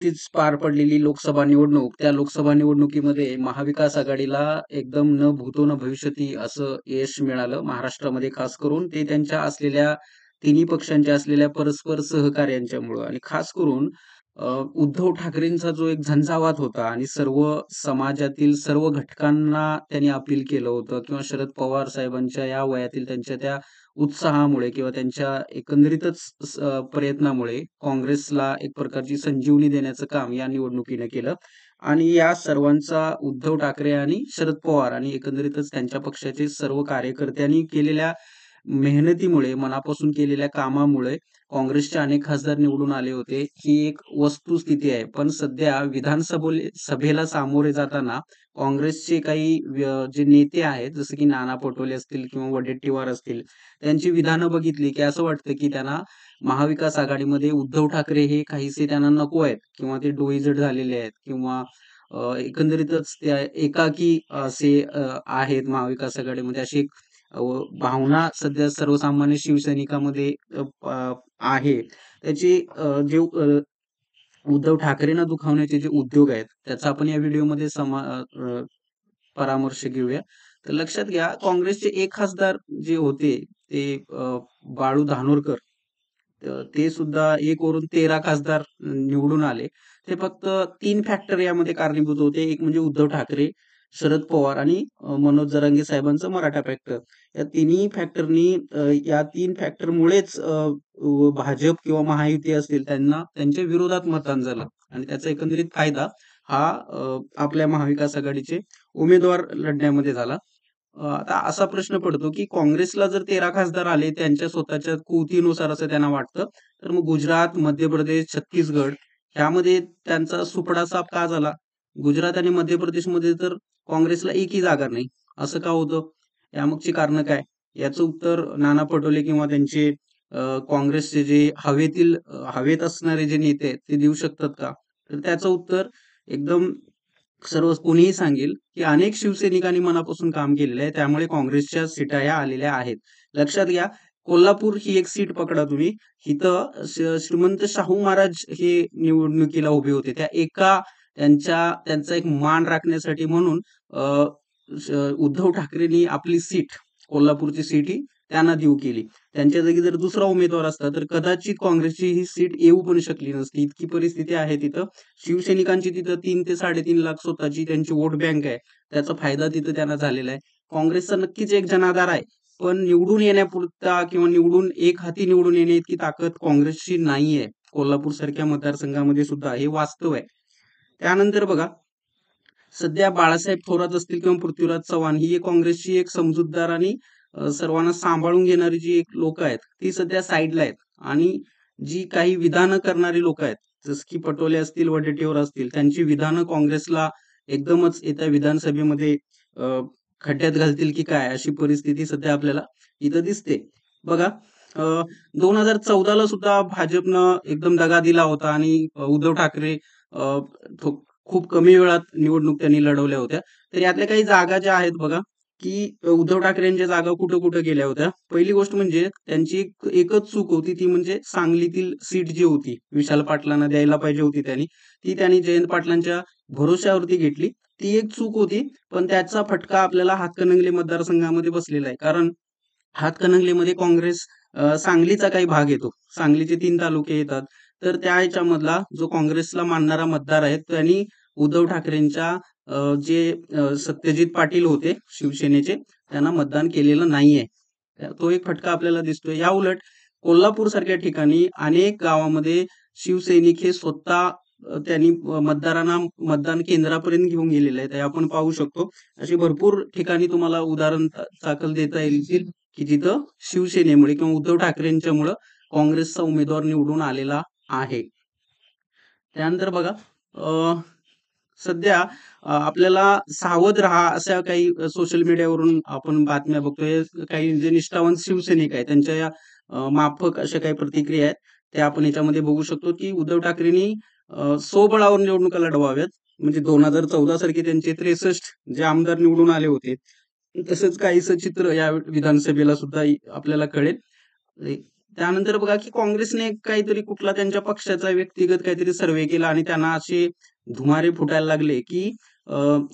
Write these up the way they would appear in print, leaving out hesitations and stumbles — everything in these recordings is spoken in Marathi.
नुकतीच पार पडलेली लोकसभा निवडणूक, त्या लोकसभा निवडणुकीमध्ये महाविकास आघाडीला एकदम न भूतो न भविष्यती असं यश मिळालं. महाराष्ट्रामध्ये खास करून ते त्यांच्या असलेल्या तिन्ही पक्षांच्या असलेल्या परस्पर सहकार्यांच्यामुळं आणि खास करून उद्धव ठाकरेंचा जो एक झंझावात होता आणि सर्व समाजातील सर्व घटकांना त्यांनी अपील केलं होतं किंवा शरद पवार साहेबांच्या या वयातील त्यांच्या त्या उत्साहामुळे किंवा त्यांच्या एकंदरीतच प्रयत्नामुळे काँग्रेसला एक प्रकारची संजीवनी देण्याचं काम या निवडणुकीने केलं आणि या सर्वांचा उद्धव ठाकरे आणि शरद पवार आणि एकंदरीतच त्यांच्या पक्षाचे सर्व कार्यकर्त्यांनी केलेल्या मेहनतीमुळे, मनापासून केलेल्या कामामुळे काँग्रेसचे अनेक खासदार निवडून आले होते. ही एक वस्तुस्थिती आहे. पण सध्या सभेला सामोरे जाताना काँग्रेसचे काही जे नेते आहेत, जसं की नाना पटोले असतील किंवा वडेट्टीवार असतील, त्यांची विधानं बघितली की असं वाटतं की त्यांना महाविकास आघाडीमध्ये उद्धव ठाकरे हे काहीसे त्यांना नको आहेत किंवा ते डोईजड झालेले आहेत किंवा एकंदरीतच त्या एकाकी असे आहेत महाविकास आघाडीमध्ये अशी एक भावना सध्या सर्वसामान्य शिवसैनिकामध्ये आहे. त्याची उद्धव ठाकरेंना दुखावण्याचे जे उद्योग आहेत, त्याचा आपण या व्हिडिओमध्ये परामर्श घेऊया. तर लक्षात घ्या, काँग्रेसचे एक खासदार जे होते ते बाळू धानोरकर, ते सुद्धा 1 वरून 13 खासदार निवडून आले. ते फक्त 3 फॅक्टर यामध्ये कारणीभूत होते. एक म्हणजे उद्धव ठाकरे, शरद पवार आणि मनोज जरांगे साहेबांचं मराठा फॅक्टर. या तिन्ही फॅक्टरनी या 3 फॅक्टरमुळेच भाजप किंवा महायुती असतील त्यांना त्यांच्या विरोधात मतदान झालं आणि त्याचा एकंदरीत फायदा हा आपल्या महाविकास आघाडीचे उमेदवार लढण्यामध्ये झाला. आता असा प्रश्न पडतो की काँग्रेसला जर 13 खासदार आले त्यांच्या स्वतःच्या कुवतीनुसार असं त्यांना वाटतं, तर मग गुजरात, मध्य प्रदेश, छत्तीसगड ह्यामध्ये त्यांचा सुपडा साफ का झाला? गुजरात आणि मध्य प्रदेशमध्ये तर काँग्रेसला एकही जागा नाही. असं का होतं? यामागची कारणं काय? याचं उत्तर नाना पटोले किंवा त्यांचे काँग्रेसचे जे हवेत असणारे जे नेते आहेत ते देऊ शकतात का? तर त्याचं उत्तर एकदम सर्व कोणीही सांगेल की अनेक शिवसैनिकांनी मनापासून काम केलेलं आहे. त्यामुळे काँग्रेसच्या सीटा ह्या आलेल्या आहेत. लक्षात घ्या, कोल्हापूर ही एक सीट पकडा तुम्ही. इथं श्रीमंत शाहू महाराज हे निवडणुकीला उभे होते. त्यांचा एक मान राखण्यासाठी म्हणून उद्धव ठाकरेंनी आपली सीट, कोल्हापूरची सीट ही त्यांना देऊ केली. त्यांच्या जागी जर दुसरा उमेदवार असता तर कदाचित काँग्रेसची ही सीट येऊ पण शकली नसती. इतकी परिस्थिती आहे तिथं. शिवसैनिकांची तिथं 3 ते 3.5 लाख स्वतःची त्यांची वोट बँक आहे. त्याचा फायदा तिथं त्यांना झालेला आहे. काँग्रेसचा नक्कीच एक जनाधार आहे. पण निवडून येण्यापुरता किंवा एक हाती निवडून येणे इतकी ताकद काँग्रेसची नाहीये. कोल्हापूर सारख्या मतदारसंघामध्ये सुद्धा हे वास्तव आहे. त्यानंतर बघा, सध्या बाळासाहेब थोरात असतील किंवा पृथ्वीराज चव्हाण ही काँग्रेसची एक समजूतदार आणि सर्वांना सांभाळून घेणारी जी एक लोक आहेत ती सध्या साईडला आहेत आणि जी काही विधानं करणारी लोक आहेत, जसं की पटोले असतील, वडेट्टीवार असतील, त्यांची विधानं काँग्रेसला एकदमच येत्या विधानसभेमध्ये खड्ड्यात घालतील की काय अशी परिस्थिती सध्या आपल्याला इथं दिसते. बघा, 2014ला सुद्धा भाजपनं एकदम दगा दिला होता आणि उद्धव ठाकरे खूप कमी वेळात निवडणूक त्यांनी लढवल्या होत्या. तर यातल्या काही जागा ज्या आहेत बघा, की उद्धव ठाकरेंच्या जागा कुठं कुठं गेल्या होत्या. पहिली गोष्ट म्हणजे त्यांची एकच चूक होती, ती म्हणजे सांगलीतील सीट जी होती विशाल पाटलांना द्यायला पाहिजे होती ती त्यांनी जयंत पाटलांच्या भरोश्यावरती घेतली. ती एक चूक होती, पण त्याचा फटका आपल्याला हातकणंगले मतदारसंघामध्ये बसलेला आहे. कारण हातकणंगलेमध्ये काँग्रेस सांगलीचा काही भाग येतो. सांगलीचे 3 तालुके येतात. तर त्या ह्याच्यामधला जो काँग्रेसला मानणारा मतदार आहे त्यांनी उद्धव ठाकरेंच्या जे सत्यजित पाटील होते शिवसेनेचे, त्यांना मतदान केलेलं नाहीये. तो एक फटका आपल्याला दिसतोय. या उलट कोल्हापूर सारख्या ठिकाणी अनेक गावामध्ये शिवसैनिक हे स्वतः त्यांनी मतदारांना मतदान केंद्रापर्यंत घेऊन गेलेले आहेत. हे आपण पाहू शकतो. अशी भरपूर ठिकाणी तुम्हाला उदाहरण दाखल देता येईल की जिथं शिवसेनेमुळे किंवा उद्धव ठाकरेंच्यामुळं काँग्रेसचा उमेदवार निवडून आलेला आहे. त्यानंतर बघा, सध्या आपल्याला सावध राहा अशा काही सोशल मीडियावरून आपण बातम्या बघतोय. काही जे निष्ठावंत शिवसैनिक आहेत त्यांच्या या माफक अशा काही प्रतिक्रिया आहेत त्या आपण याच्यामध्ये बघू शकतो की उद्धव ठाकरेंनी स्वबळावर निवडणुका लढवाव्यात. म्हणजे 2014 सारखे त्यांचे 63 जे आमदार निवडून आले होते, तसंच काहीसं चित्र या विधानसभेला सुद्धा आपल्याला कळेल. त्यानंतर बघा की काँग्रेसने काहीतरी कुठला त्यांच्या पक्षाचा व्यक्तिगत काहीतरी सर्व्हे केला आणि त्यांना असे धुमारे फुटायला लागले की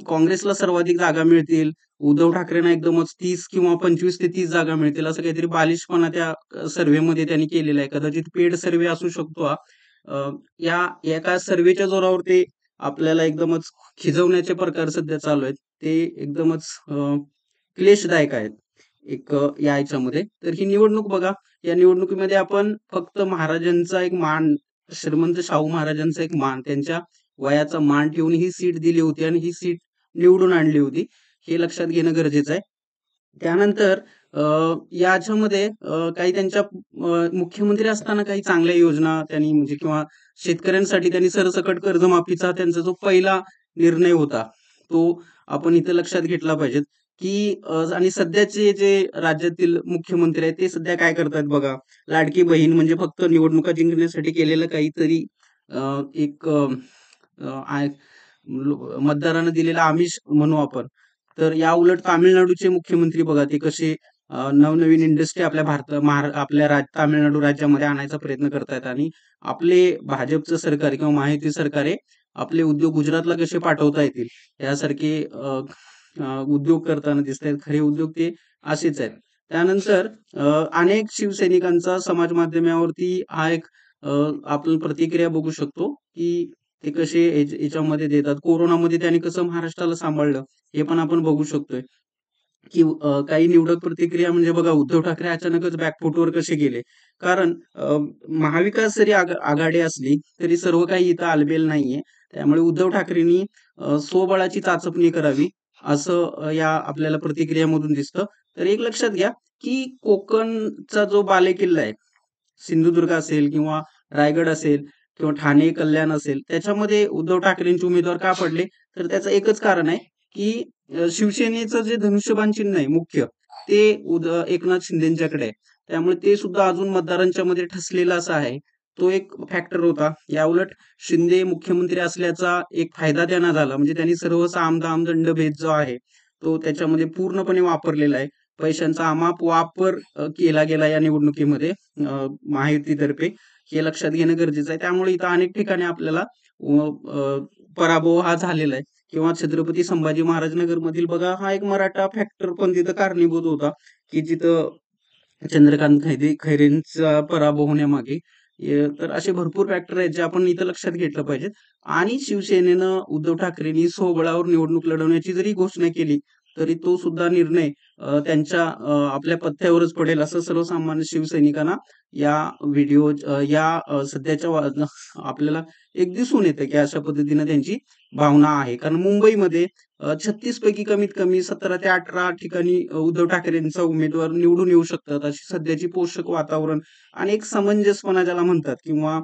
काँग्रेसला सर्वाधिक जागा मिळतील, उद्धव ठाकरेंना एकदमच 30 किंवा 25 ते 30 जागा मिळतील, असं काहीतरी बालिशपणा त्या सर्व्हेमध्ये त्यांनी केलेला आहे. कदाचित पेड सर्व्हे असू शकतो हा. या एका सर्व्हेच्या जोरावर ते आपल्याला एकदमच खिजवण्याचे प्रकार सध्या चालू आहेत. ते एकदमच क्लेशदायक आहेत या ह्याच्यामध्ये. तर ही निवडणूक बघा, या निवडणुकीमध्ये आपण फक्त महाराजांचा एक मान, श्रीमंत शाहू महाराजांचा एक मान, त्यांच्या वयाचा मान ठेवून ही सीट दिली होती आणि ही सीट निवडून आणली होती. हे लक्षात घेणं गरजेचं आहे. त्यानंतर याच्यामध्ये काही त्यांच्या मुख्यमंत्री असताना काही चांगल्या योजना त्यांनी म्हणजे किंवा शेतकऱ्यांसाठी त्यांनी सरसकट कर्जमाफीचा त्यांचा जो पहिला निर्णय होता, तो आपण इथे लक्षात घेतला पाहिजे. की आणि सध्याचे जे राज्यातील मुख्यमंत्री आहेत ते सध्या काय करतायत बघा. लाडकी बहीण म्हणजे फक्त निवडणुका जिंकण्यासाठी केलेलं काहीतरी एक मतदारांना दिलेला आमिष म्हणू आपण. तर या उलट तामिळनाडूचे मुख्यमंत्री बघा ते कसे नवनवीन इंडस्ट्री आपल्या आपल्या तामिळनाडू राज्यामध्ये आणायचा प्रयत्न करतायत आणि आपले भाजपचं सरकार किंवा महायुती सरकार आहे आपले उद्योग गुजरातला कसे पाठवता येतील यासारखे उद्योग करताना दिसत आहेत. खरे उद्योग ते असेच आहेत. त्यानंतर अनेक शिवसैनिकांचा समाज माध्यमावरती हा एक आपण प्रतिक्रिया बघू शकतो की ते कसे याच्यामध्ये देतात. कोरोनामध्ये त्यांनी कसं महाराष्ट्राला सांभाळलं हे पण आपण बघू शकतोय. की काही निवडक प्रतिक्रिया म्हणजे बघा उद्धव ठाकरे अचानकच बॅकफुटवर कसे गेले. कारण महाविकास जरी आघाडी असली तरी सर्व काही इथं आलबेल नाहीये. त्यामुळे उद्धव ठाकरेंनी स्वबळाची चाचपणी करावी असं या आपल्याला प्रतिक्रियामधून दिसतं. तर एक लक्षात घ्या की कोकणचा जो बालेकिल्ला आहे, सिंधुदुर्ग असेल किंवा रायगड असेल किंवा ठाणे, कल्याण असेल, त्याच्यामध्ये उद्धव ठाकरेंचे उमेदवार का पडले? तर त्याचं एकच कारण आहे की शिवसेनेचं जे धनुष्यबाण चिन्ह आहे मुख्य, ते एकनाथ शिंदेच्याकडे आहे. त्यामुळे ते सुद्धा अजून मतदारांच्या मध्ये ठसलेलं असं आहे. तो एक फॅक्टर होता. याउलट शिंदे मुख्यमंत्री असल्याचा एक फायदा त्यांना झाला. म्हणजे त्यांनी सर्व साम-दाम, दंडभेद जो आहे, तो त्याच्यामध्ये पूर्णपणे वापरलेला आहे. पैशांचा अमाप वापर केला गेला या निवडणुकीमध्ये महायुतीतर्फे. हे लक्षात घेणं गरजेचं आहे. त्यामुळे इथं अनेक ठिकाणी आपल्याला पराभव हा झालेला आहे. किंवा छत्रपती संभाजी महाराज नगर मधील बघा हा एक मराठा फॅक्टर पण तिथं कारणीभूत होता की जिथं चंद्रकांत खैरेंचा पराभव होण्यामागे तर असे भरपूर फॅक्टर आहेत जे आपण इथं लक्षात घेतलं पाहिजेत. आणि शिवसेनेनं उद्धव ठाकरेंनी स्वबळावर निवडणूक लढवण्याची जरी घोषणा केली तरी तो सुद्धा निर्णय त्यांच्या आपल्या पथ्यावरच पडेल असं सर्वसामान्य शिवसैनिकांना या व्हिडिओ सध्याच्या आपल्याला एक दिसून येतं की अशा पद्धतीनं त्यांची भावना आहे. कारण मुंबईमध्ये 36 पैकी कमीत कमी 17 ते 18 ठिकाणी उद्धव ठाकरेंचा उमेदवार निवडून येऊ शकतात अशी सध्याची पोषक वातावरण आणि एक समंजसपणा ज्याला म्हणतात किंवा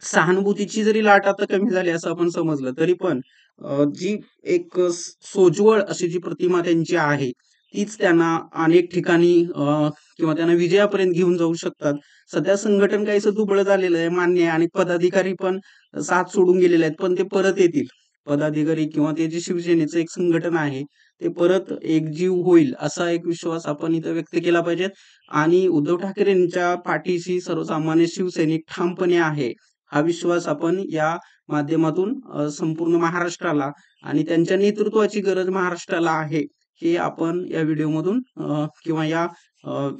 सहानुभूतीची जरी लाट आता कमी झाली असं आपण समजलं तरी पण जी एक सोज्वळ अशी जी प्रतिमा त्यांची आहे तीच त्यांना अनेक ठिकाणी किंवा त्यांना विजयापर्यंत घेऊन जाऊ शकतात. सध्या संघटन काहीसं दुबळं झालेलं आहे मान्य आहे आणि पदाधिकारी पण साथ सोडून गेलेले आहेत पण ते परत येतील. पदाधिकारी किंवा ते जे शिवसेनेचं एक संघटन आहे ते परत एकजीव होईल असा एक विश्वास आपण इथं व्यक्त केला पाहिजे. आणि उद्धव ठाकरेंच्या पाठीशी सर्वसामान्य शिवसैनिक ठामपणे आहे हा विश्वास आपण या माध्यमातून संपूर्ण महाराष्ट्राला आणि त्यांच्या नेतृत्वाची गरज महाराष्ट्राला आहे हे आपण या व्हिडिओमधून किंवा या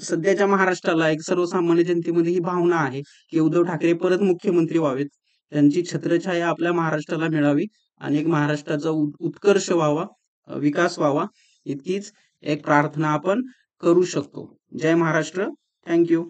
सध्याच्या महाराष्ट्राला एक सर्वसामान्य जनतेमध्ये ही भावना आहे की उद्धव ठाकरे परत मुख्यमंत्री व्हावेत. त्यांची छत्रछाया आपल्या महाराष्ट्राला मिळावी आणि एक महाराष्ट्राचा उत्कर्ष व्हावा, विकास व्हावा इतकीच एक प्रार्थना आपण करू शकतो. जय महाराष्ट्र. थँक्यू.